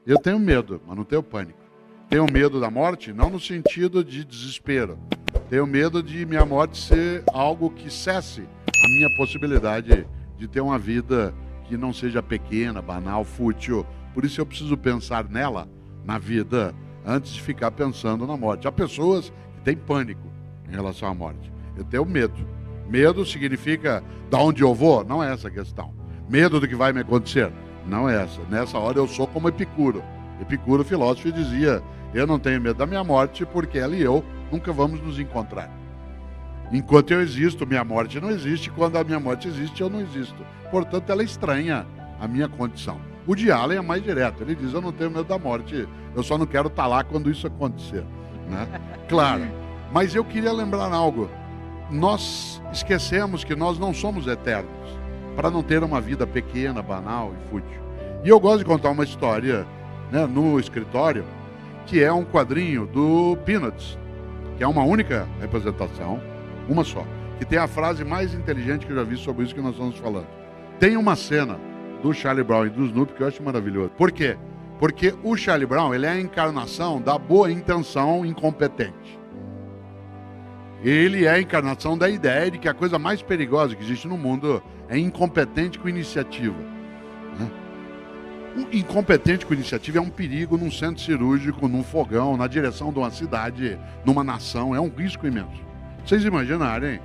Eu tenho medo, mas não tenho pânico. Tenho medo da morte, não no sentido de desespero. Tenho medo de minha morte ser algo que cesse a minha possibilidade de ter uma vida que não seja pequena, banal, fútil. Por isso eu preciso pensar nela, na vida, antes de ficar pensando na morte. Há pessoas que têm pânico em relação à morte. Eu tenho medo. Medo significa de onde eu vou? Não é essa a questão. Medo do que vai me acontecer? Não é essa. Nessa hora eu sou como Epicuro. Epicuro, filósofo, dizia: eu não tenho medo da minha morte porque ela e eu nunca vamos nos encontrar. Enquanto eu existo, minha morte não existe. Quando a minha morte existe, eu não existo. Portanto, ela estranha a minha condição. O de Allen é mais direto. Ele diz: eu não tenho medo da morte, eu só não quero estar lá quando isso acontecer. Né? Claro. Mas eu queria lembrar algo. Nós esquecemos que nós não somos eternos, para não ter uma vida pequena, banal e fútil. E eu gosto de contar uma história, né, no escritório, que é um quadrinho do Peanuts, que é uma única representação, uma só, que tem a frase mais inteligente que eu já vi sobre isso que nós estamos falando. Tem uma cena do Charlie Brown e do Snoopy que eu acho maravilhoso. Por quê? Porque o Charlie Brown, ele é a encarnação da boa intenção incompetente. Ele é a encarnação da ideia de que a coisa mais perigosa que existe no mundo é incompetente com iniciativa. Né? O incompetente com iniciativa é um perigo num centro cirúrgico, num fogão, na direção de uma cidade, numa nação. É um risco imenso. Vocês imaginarem?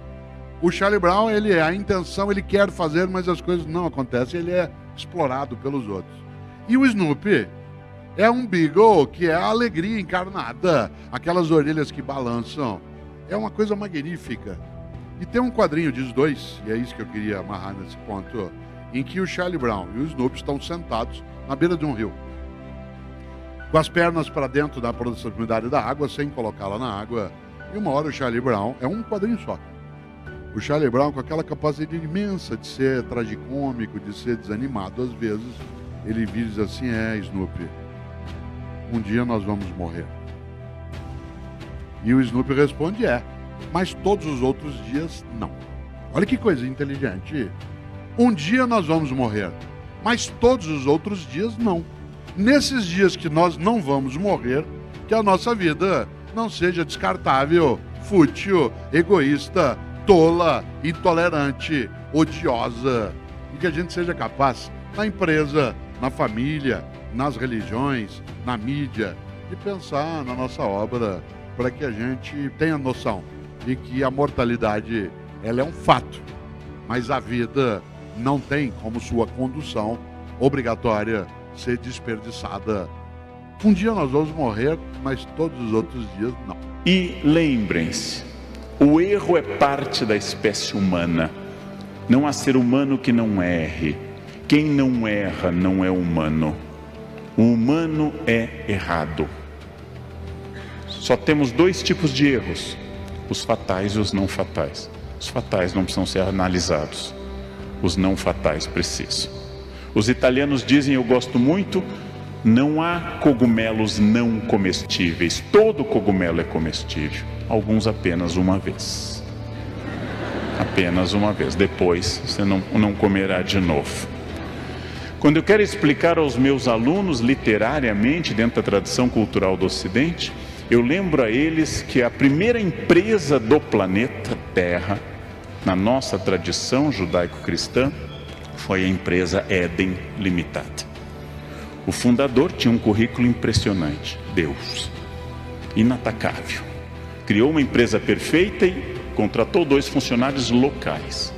O Charlie Brown, ele é a intenção, ele quer fazer, mas as coisas não acontecem, ele é explorado pelos outros. E o Snoopy é um Beagle, que é a alegria encarnada, aquelas orelhas que balançam. É uma coisa magnífica. E tem um quadrinho, diz dois, e é isso que eu queria amarrar nesse ponto, em que o Charlie Brown e o Snoopy estão sentados na beira de um rio, com as pernas para dentro da proximidade da água, sem colocá-la na água. E uma hora o Charlie Brown, é um quadrinho só, o Charlie Brown, com aquela capacidade imensa de ser tragicômico, de ser desanimado às vezes, ele diz assim: Snoopy, um dia nós vamos morrer. E o Snoopy responde: mas todos os outros dias não. Olha que coisa inteligente. Um dia nós vamos morrer, mas todos os outros dias não. Nesses dias que nós não vamos morrer, que a nossa vida não seja descartável, fútil, egoísta, tola, intolerante, odiosa, e que a gente seja capaz, na empresa, na família, nas religiões, na mídia, de pensar na nossa obra, para que a gente tenha noção de que a mortalidade, ela é um fato, mas a vida não tem como sua condução obrigatória ser desperdiçada. Um dia nós vamos morrer, mas todos os outros dias não. E lembrem-se, o erro é parte da espécie humana. Não há ser humano que não erre. Quem não erra não é humano. O humano é errado. Só temos dois tipos de erros: os fatais e os não fatais. Os fatais não precisam ser analisados, os não fatais precisam. Os italianos dizem, eu gosto muito: não há cogumelos não comestíveis. Todo cogumelo é comestível, alguns apenas uma vez. Apenas uma vez, depois você não comerá de novo. Quando eu quero explicar aos meus alunos literariamente, dentro da tradição cultural do Ocidente, eu lembro a eles que a primeira empresa do planeta Terra, na nossa tradição judaico-cristã, foi a empresa Éden Limitada. O fundador tinha um currículo impressionante: Deus, inatacável. Criou uma empresa perfeita e contratou 2 funcionários locais,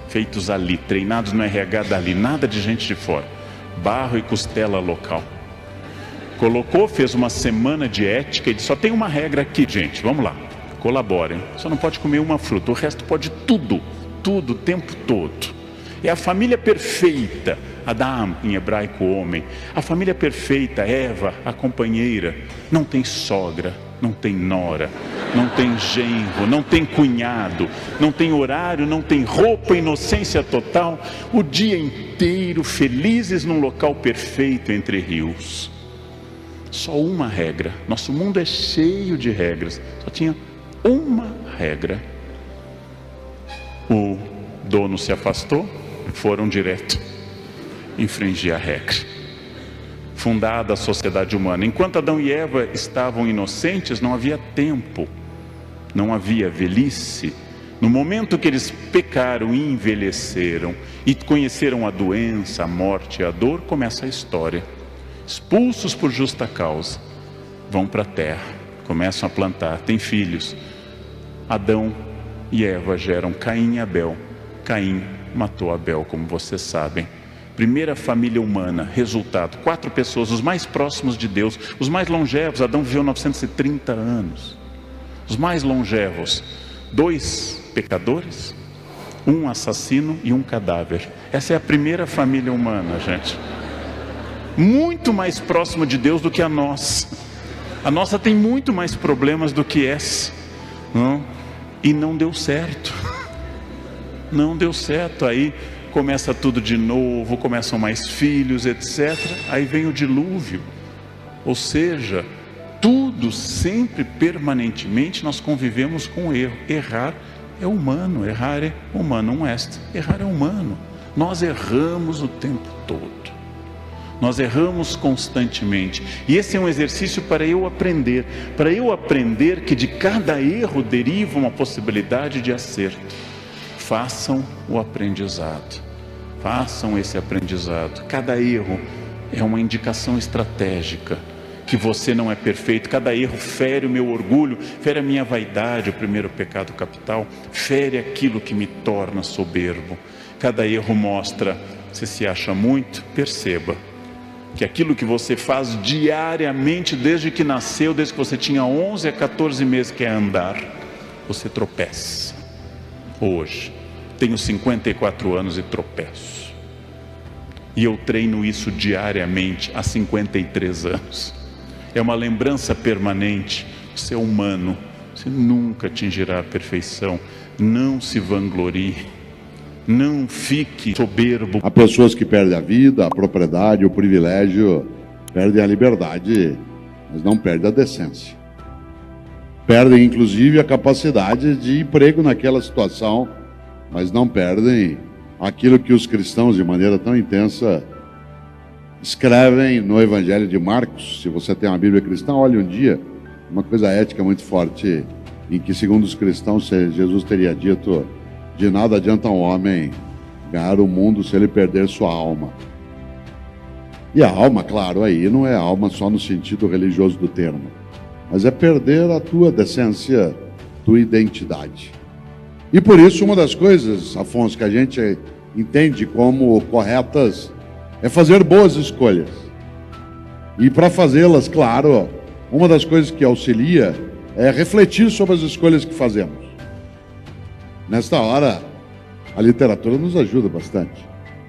feitos ali, treinados no RH dali, nada de gente de fora, barro e costela local. Colocou, fez uma semana de ética e disse: só tem uma regra aqui, gente, vamos lá, colaborem, só não pode comer uma fruta, o resto pode tudo, tudo, o tempo todo. É a família perfeita, Adam, em hebraico homem, a família perfeita, Eva, a companheira, não tem sogra, não tem nora, não tem genro, não tem cunhado, não tem horário, não tem roupa, inocência total, o dia inteiro felizes num local perfeito entre rios. Só uma regra. Nosso mundo é cheio de regras. Só tinha uma regra. O dono se afastou, foram direto infringir a regra. fundada a sociedade humana. Enquanto Adão e Eva estavam inocentes, não havia tempo, não havia velhice. No momento que eles pecaram e envelheceram e conheceram a doença, a morte e a dor, começa a história. Expulsos por justa causa, vão para a terra, começam a plantar, têm filhos. Adão e Eva geram Caim e Abel. Caim matou Abel, como vocês sabem. Primeira família humana, resultado, 4 pessoas, os mais próximos de Deus, os mais longevos. Adão viveu 930 anos. Os mais longevos, 2 pecadores, 1 assassino e 1 cadáver. Essa é a primeira família humana, gente. Muito mais próxima de Deus do que a nossa. A nossa tem muito mais problemas do que essa, não? E não deu certo. Não deu certo. Aí começa tudo de novo, começam mais filhos, etc. Aí vem o dilúvio. Ou seja, tudo sempre, permanentemente, nós convivemos com o erro. Errar é humano, errar é humano, errar é humano. Nós erramos o tempo todo. Nós erramos constantemente. E esse é um exercício para eu aprender que de cada erro deriva uma possibilidade de acerto. Façam o aprendizado. Façam esse aprendizado. Cada erro é uma indicação estratégica que você não é perfeito. Cada erro fere o meu orgulho, fere a minha vaidade, o primeiro pecado capital, fere aquilo que me torna soberbo. Cada erro mostra, você se acha muito, perceba que aquilo que você faz diariamente, desde que nasceu, desde que você tinha 11 a 14 meses, que é andar, você tropeça. Hoje, tenho 54 anos e tropeço. E eu treino isso diariamente há 53 anos. É uma lembrança permanente. Você é humano, você nunca atingirá a perfeição. Não se vanglorie. Não fique soberbo. Há pessoas que perdem a vida, a propriedade, o privilégio, perdem a liberdade, mas não perdem a decência. Perdem, inclusive, a capacidade de emprego naquela situação, mas não perdem aquilo que os cristãos, de maneira tão intensa, escrevem no Evangelho de Marcos. Se você tem uma Bíblia cristã, olhe um dia, uma coisa ética muito forte, em que, segundo os cristãos, Jesus teria dito: de nada adianta um homem ganhar o mundo se ele perder sua alma. E a alma, claro, aí não é alma só no sentido religioso do termo, mas é perder a tua decência, tua identidade. E por isso, uma das coisas, Afonso, que a gente entende como corretas é fazer boas escolhas. E para fazê-las, claro, uma das coisas que auxilia é refletir sobre as escolhas que fazemos. Nesta hora, a literatura nos ajuda bastante.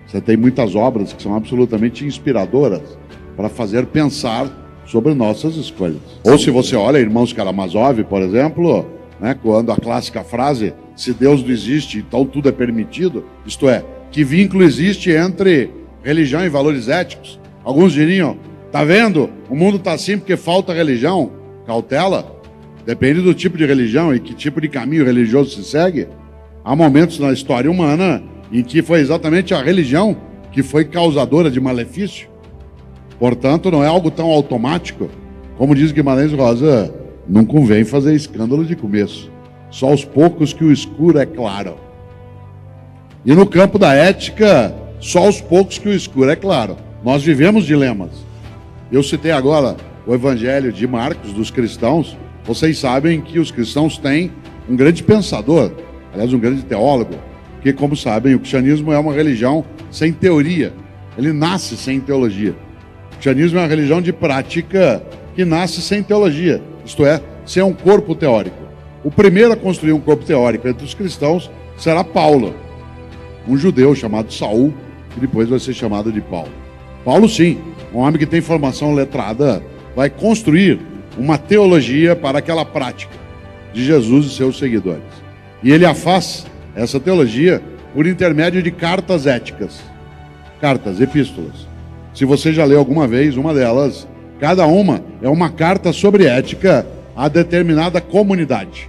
Você tem muitas obras que são absolutamente inspiradoras para fazer pensar sobre nossas escolhas. Ou se você olha Irmãos Karamazov, por exemplo, né, quando a clássica frase, se Deus não existe, então tudo é permitido, isto é, que vínculo existe entre religião e valores éticos? Alguns diriam, tá vendo? O mundo está assim porque falta religião. Cautela, depende do tipo de religião e que tipo de caminho religioso se segue. Há momentos na história humana em que foi exatamente a religião que foi causadora de malefício. Portanto, não é algo tão automático. Como diz Guimarães Rosa, não convém fazer escândalo de começo. Só aos poucos que o escuro é claro. E no campo da ética, só aos poucos que o escuro é claro. Nós vivemos dilemas. Eu citei agora o Evangelho de Marcos, dos cristãos. Vocês sabem que os cristãos têm um grande pensador, aliás, um grande teólogo, que, como sabem, o cristianismo é uma religião sem teoria. Ele nasce sem teologia. O cristianismo é uma religião de prática que nasce sem teologia, isto é, sem um corpo teórico. O primeiro a construir um corpo teórico entre os cristãos será Paulo, um judeu chamado Saul, que depois vai ser chamado de Paulo. Paulo, sim, um homem que tem formação letrada, vai construir uma teologia para aquela prática de Jesus e seus seguidores. E ele a faz, essa teologia, por intermédio de cartas éticas. Cartas, epístolas. Se você já leu alguma vez uma delas, cada uma é uma carta sobre ética a determinada comunidade.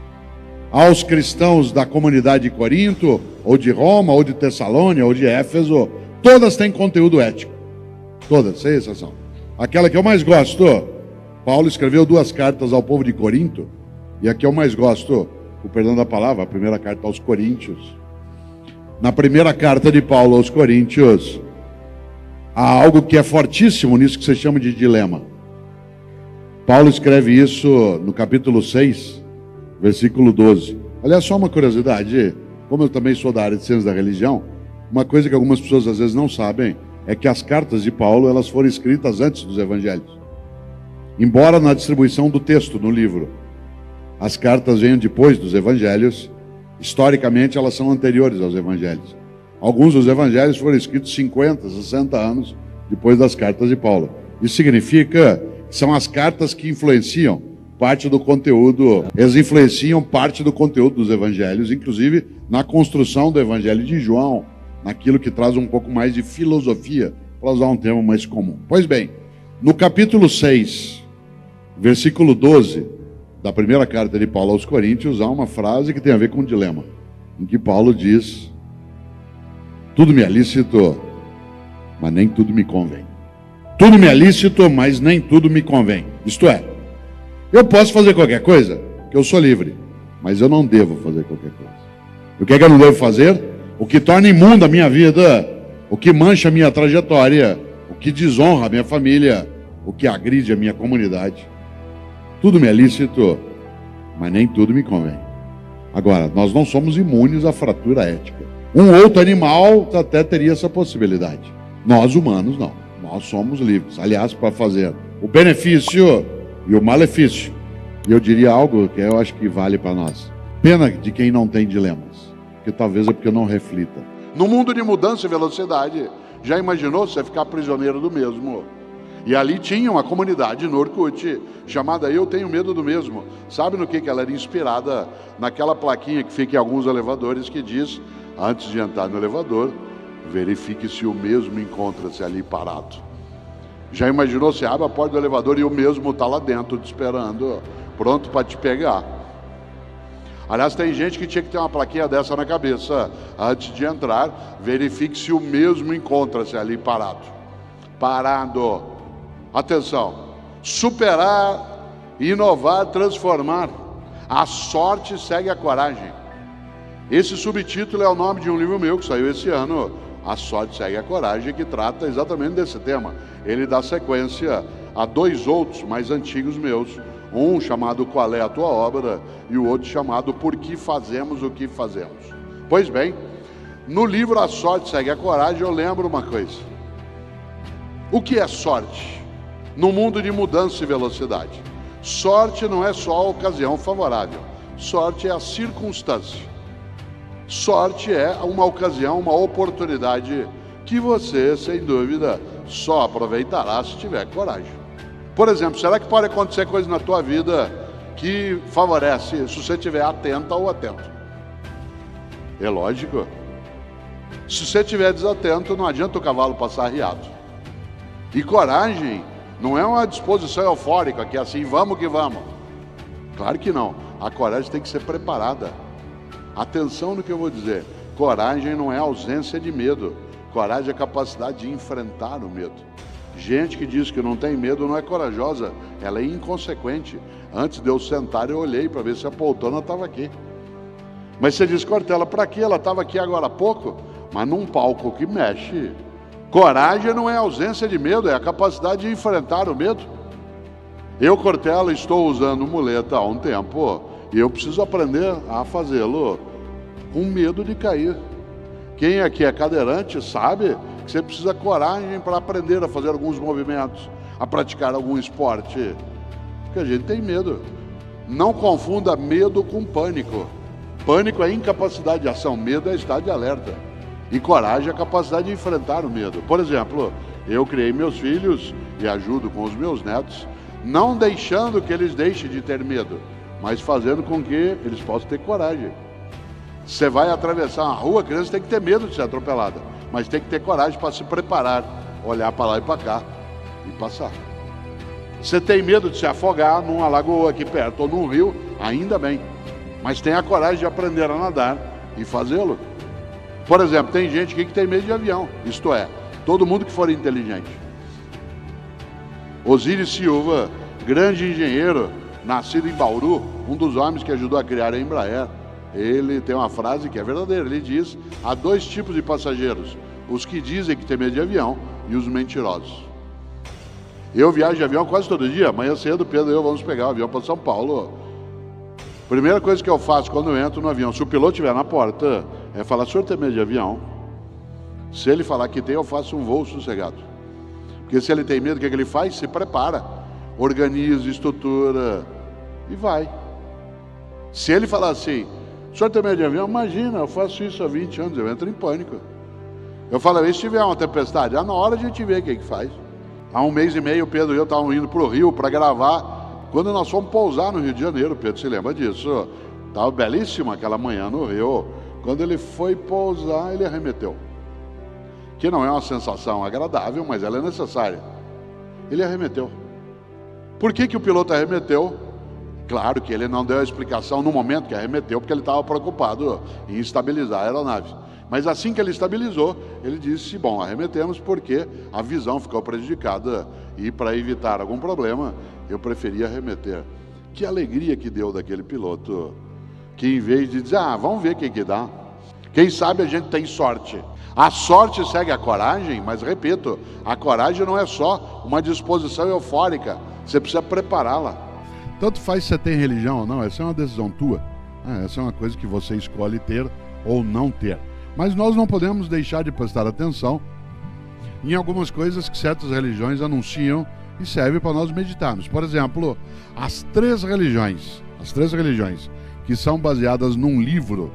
Aos cristãos da comunidade de Corinto, ou de Roma, ou de Tessalônia, ou de Éfeso, todas têm conteúdo ético. Todas, sem exceção. Aquela que eu mais gosto. Paulo escreveu 2 cartas ao povo de Corinto, e a que eu mais gosto, o perdão da palavra, a primeira carta aos Coríntios. Na primeira carta de Paulo aos Coríntios, há algo que é fortíssimo nisso que você chama de dilema. Paulo escreve isso no capítulo 6, versículo 12. Aliás, só uma curiosidade, como eu também sou da área de ciências da religião, uma coisa que algumas pessoas às vezes não sabem é que as cartas de Paulo, elas foram escritas antes dos evangelhos. Embora na distribuição do texto, no livro, as cartas venham depois dos evangelhos, historicamente elas são anteriores aos evangelhos. Alguns dos evangelhos foram escritos 50, 60 anos depois das cartas de Paulo. Isso significa que são as cartas que influenciam parte do conteúdo, eles influenciam parte do conteúdo dos evangelhos, inclusive na construção do evangelho de João, naquilo que traz um pouco mais de filosofia, para usar um termo mais comum. Pois bem, no capítulo 6, versículo 12, da primeira carta de Paulo aos Coríntios, há uma frase que tem a ver com um dilema, em que Paulo diz: tudo me é lícito, mas nem tudo me convém. Tudo me é lícito, mas nem tudo me convém. Isto é, eu posso fazer qualquer coisa, porque eu sou livre, mas eu não devo fazer qualquer coisa. O que é que eu não devo fazer? O que torna imunda a minha vida, o que mancha a minha trajetória, o que desonra a minha família, o que agride a minha comunidade. Tudo me é lícito, mas nem tudo me convém. Agora, nós não somos imunes à fratura ética. Um outro animal até teria essa possibilidade. Nós, humanos, não. Nós somos livres. Aliás, para fazer o benefício e o malefício. E eu diria algo que eu acho que vale para nós. Pena de quem não tem dilemas. Que talvez é porque não reflita. No mundo de mudança e velocidade, já imaginou você ficar prisioneiro do mesmo? E ali tinha uma comunidade no Orkut, chamada Eu Tenho Medo do Mesmo. Sabe no que ela era inspirada? Naquela plaquinha que fica em alguns elevadores que diz, antes de entrar no elevador, verifique se o mesmo encontra-se ali parado. Já imaginou, você abre a porta do elevador e o mesmo está lá dentro te esperando, pronto para te pegar. Aliás, tem gente que tinha que ter uma plaquinha dessa na cabeça. Antes de entrar, verifique se o mesmo encontra-se ali parado. Parado. Atenção, superar, inovar, transformar. A sorte segue a coragem. Esse subtítulo é o nome de um livro meu que saiu esse ano, A Sorte Segue a Coragem, que trata exatamente desse tema. Ele dá sequência a 2 outros mais antigos meus, um chamado Qual é a Tua Obra e o outro chamado Por que Fazemos o que Fazemos. Pois bem, no livro A Sorte Segue a Coragem eu lembro uma coisa. O que é sorte? No mundo de mudança e velocidade. Sorte não é só a ocasião favorável. Sorte é a circunstância. Sorte é uma ocasião, uma oportunidade que você, sem dúvida, só aproveitará se tiver coragem. Por exemplo, será que pode acontecer coisa na tua vida que favorece se você estiver atenta ou atento? É lógico. Se você estiver desatento, não adianta o cavalo passar arriado. E coragem não é uma disposição eufórica, que é assim, vamos que vamos. Claro que não. A coragem tem que ser preparada. Atenção no que eu vou dizer. Coragem não é ausência de medo. Coragem é a capacidade de enfrentar o medo. Gente que diz que não tem medo não é corajosa, ela é inconsequente. Antes de eu sentar, eu olhei para ver se a poltrona estava aqui. Mas você diz, Cortella, para quê? Ela estava aqui agora há pouco, mas num palco que mexe. Coragem não é ausência de medo, é a capacidade de enfrentar o medo. Eu, Cortella, estou usando muleta há um tempo e eu preciso aprender a fazê-lo com medo de cair. Quem aqui é cadeirante sabe que você precisa de coragem para aprender a fazer alguns movimentos, a praticar algum esporte, porque a gente tem medo. Não confunda medo com pânico. Pânico é incapacidade de ação, medo é estado de alerta. E coragem é a capacidade de enfrentar o medo. Por exemplo, eu criei meus filhos e ajudo com os meus netos, não deixando que eles deixem de ter medo, mas fazendo com que eles possam ter coragem. Você vai atravessar uma rua, a criança tem que ter medo de ser atropelada, mas tem que ter coragem para se preparar, olhar para lá e para cá e passar. Você tem medo de se afogar numa lagoa aqui perto ou num rio, ainda bem, mas tenha a coragem de aprender a nadar e fazê-lo. Por exemplo, tem gente aqui que tem medo de avião, isto é, todo mundo que for inteligente. Osíris Silva, grande engenheiro, nascido em Bauru, um dos homens que ajudou a criar a Embraer, ele tem uma frase que é verdadeira. Ele diz: há dois tipos de passageiros, os que dizem que tem medo de avião e os mentirosos. Eu viajo de avião quase todo dia. Amanhã cedo, Pedro e eu vamos pegar o avião para São Paulo. Primeira coisa que eu faço quando eu entro no avião, se o piloto estiver na porta, é falar: o senhor tem medo de avião? Se ele falar que tem, eu faço um voo sossegado. Porque se ele tem medo, o que ele faz? Se prepara, organiza, estrutura e vai. Se ele falar assim: o senhor tem medo de avião? Imagina, eu faço isso há 20 anos, eu entro em pânico. Eu falo: e se tiver uma tempestade? Na hora a gente vê o que faz. Há 1 mês e meio, o Pedro e eu estávamos indo para o Rio para gravar. Quando nós fomos pousar no Rio de Janeiro, o Pedro se lembra disso. Estava belíssima aquela manhã no Rio. Quando ele foi pousar, ele arremeteu. Que não é uma sensação agradável, mas ela é necessária. Ele arremeteu. Por que o piloto arremeteu? Claro que ele não deu a explicação no momento que arremeteu, porque ele estava preocupado em estabilizar a aeronave. Mas assim que ele estabilizou, ele disse: bom, arremetemos porque a visão ficou prejudicada e para evitar algum problema, eu preferi arremeter. Que alegria que deu daquele piloto, que em vez de dizer: vamos ver o que dá. Quem sabe a gente tem sorte. A sorte segue a coragem, mas repito, a coragem não é só uma disposição eufórica, você precisa prepará-la. Tanto faz se você tem religião ou não, essa é uma decisão tua. Essa é uma coisa que você escolhe ter ou não ter. Mas nós não podemos deixar de prestar atenção em algumas coisas que certas religiões anunciam e servem para nós meditarmos. Por exemplo, as três religiões que são baseadas num livro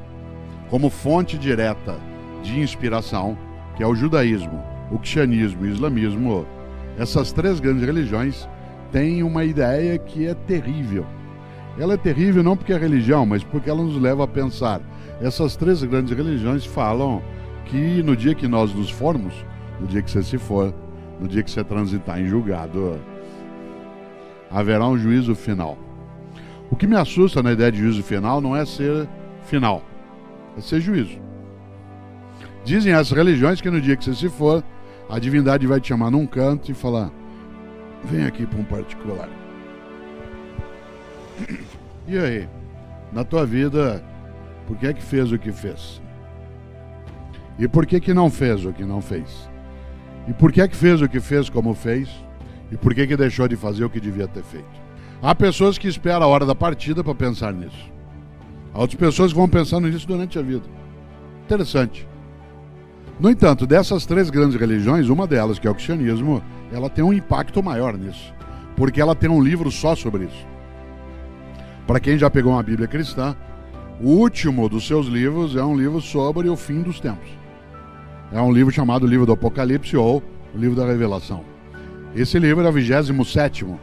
como fonte direta de inspiração, que é o judaísmo, o cristianismo e o islamismo, essas três grandes religiões têm uma ideia que é terrível. Ela é terrível não porque é religião, mas porque ela nos leva a pensar. Essas três grandes religiões falam que no dia que nós nos formos, no dia que você se for, no dia que você transitar em julgado, haverá um juízo final. O que me assusta na ideia de juízo final não é ser final, é ser juízo. Dizem as religiões que no dia que você se for, a divindade vai te chamar num canto e falar: vem aqui para um particular. E aí, na tua vida, por que é que fez o que fez? E por que que não fez o que não fez? E por que é que fez o que fez como fez? E por que que deixou de fazer o que devia ter feito? Há pessoas que esperam a hora da partida para pensar nisso. Há outras pessoas que vão pensando nisso durante a vida. Interessante. No entanto, dessas três grandes religiões, uma delas, que é o cristianismo, ela tem um impacto maior nisso, porque ela tem um livro só sobre isso. Para quem já pegou uma Bíblia cristã, o último dos seus livros é um livro sobre o fim dos tempos. É um livro chamado Livro do Apocalipse ou o Livro da Revelação. Esse livro é o 27º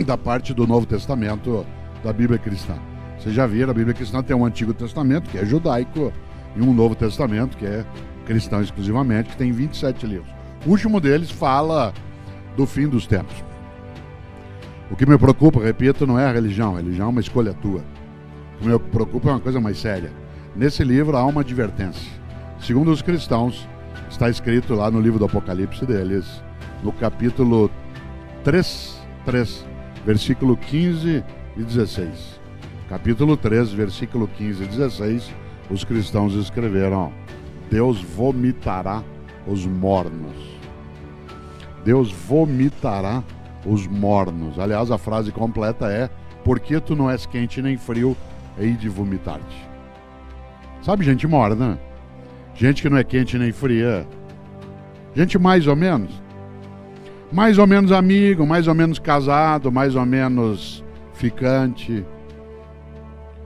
da parte do Novo Testamento da Bíblia cristã. Vocês já viram, a Bíblia cristã tem um Antigo Testamento, que é judaico, e um Novo Testamento, que é cristão exclusivamente, que tem 27 livros. O último deles fala do fim dos tempos. O que me preocupa, repito, não é a religião é uma escolha tua. O que me preocupa é uma coisa mais séria. Nesse livro há uma advertência. Segundo os cristãos, está escrito lá no livro do Apocalipse deles, no capítulo 3, versículo 15 e 16. Capítulo 3, versículo 15 e 16, os cristãos escreveram: Deus vomitará os mornos. Deus vomitará os mornos. Aliás, a frase completa é: porque tu não és quente nem frio, hei de vomitar-te. Sabe, gente morna? Gente que não é quente nem fria. Gente mais ou menos. Mais ou menos amigo, mais ou menos casado, mais ou menos ficante.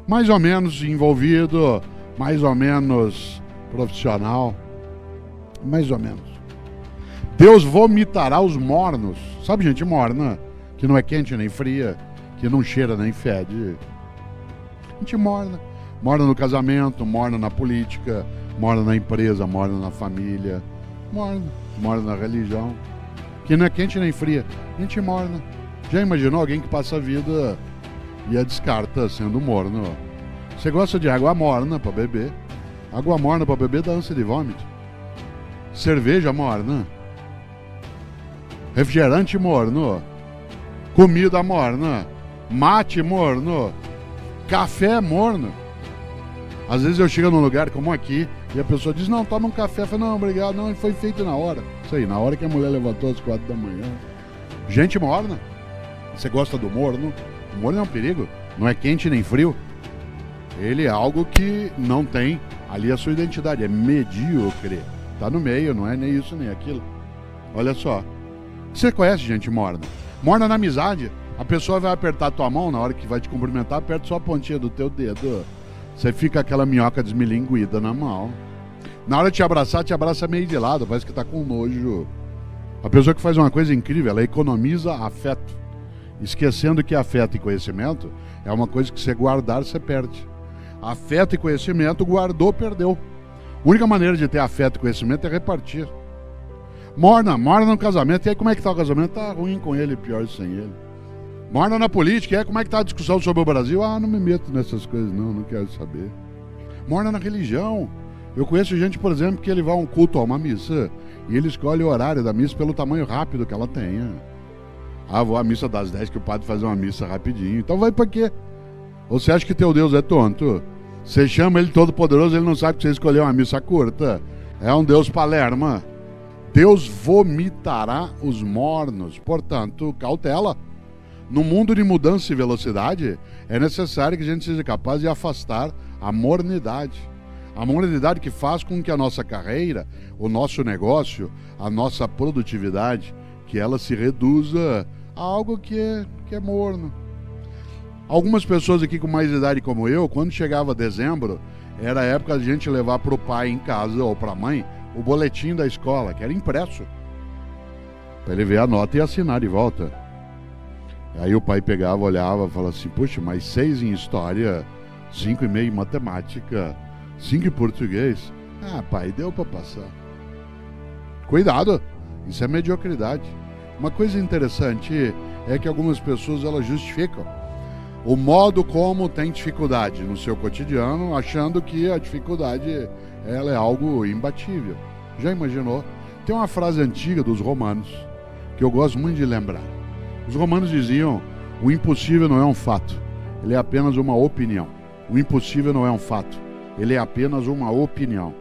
Mais ou menos envolvido, mais ou menos profissional. Mais ou menos. Deus vomitará os mornos. Sabe, gente morna, que não é quente nem fria, que não cheira nem fede. Gente morna. Morna no casamento, morna na política, morna na empresa, morna na família, morna na religião. Que não é quente nem fria. Gente morna. Já imaginou alguém que passa a vida e a descarta sendo morno? Você gosta de água morna para beber? Água morna para beber dá ânsia de vômito. Cerveja morna. Refrigerante morno. comida morna, mate morno, café morno. Às vezes eu chego num lugar como aqui e a pessoa diz, não, toma um café. Eu falo, não, obrigado, não, foi feito na hora. Isso aí, na hora que a mulher levantou às 4 da manhã. Gente morna. Você gosta do morno? O morno é um perigo, não é quente nem frio. Ele é algo que não tem ali a sua identidade, é medíocre. Tá no meio, não é nem isso nem aquilo. Olha só. Você conhece gente morna? Morna na amizade. A pessoa vai apertar a tua mão na hora que vai te cumprimentar, aperta só a pontinha do teu dedo. Você fica aquela minhoca desmilinguida na mão. Na hora de te abraça meio de lado, parece que tá com nojo. A pessoa que faz uma coisa incrível, ela economiza afeto. Esquecendo que afeto e conhecimento é uma coisa que você guardar, você perde. Afeto e conhecimento, guardou, perdeu. A única maneira de ter afeto e conhecimento é repartir. Morna no casamento. E aí, como é que tá o casamento? Tá ruim com ele, pior sem ele. Morna na política. E aí, como é que tá a discussão sobre o Brasil? Ah, não me meto nessas coisas, não quero saber. Morna na religião. Eu conheço gente, por exemplo, que ele vai a um culto, a uma missa, e ele escolhe o horário da missa pelo tamanho rápido que ela tenha. Ah, vou à missa das 10 que o padre faz uma missa rapidinho. Então vai pra quê? Ou você acha que teu Deus é tonto? Você chama ele todo poderoso, ele não sabe que você escolheu uma missa curta. É um Deus palerma. Deus vomitará os mornos. Portanto, cautela. No mundo de mudança e velocidade, é necessário que a gente seja capaz de afastar a mornidade. A mornidade que faz com que a nossa carreira, o nosso negócio, a nossa produtividade, que ela se reduza a algo que é morno. Algumas pessoas aqui com mais idade como eu, quando chegava dezembro, era a época de a gente levar para o pai em casa ou para a mãe o boletim da escola, que era impresso, para ele ver a nota e assinar de volta. Aí o pai pegava, olhava e falava assim, puxa, mas 6 em história, 5,5 em matemática, 5 em português. Ah, pai, deu para passar. Cuidado, isso é mediocridade. Uma coisa interessante é que algumas pessoas elas justificam o modo como tem dificuldade no seu cotidiano, achando que a dificuldade ela é algo imbatível. Já imaginou? Tem uma frase antiga dos romanos que eu gosto muito de lembrar. Os romanos diziam, o impossível não é um fato, ele é apenas uma opinião. O impossível não é um fato, ele é apenas uma opinião.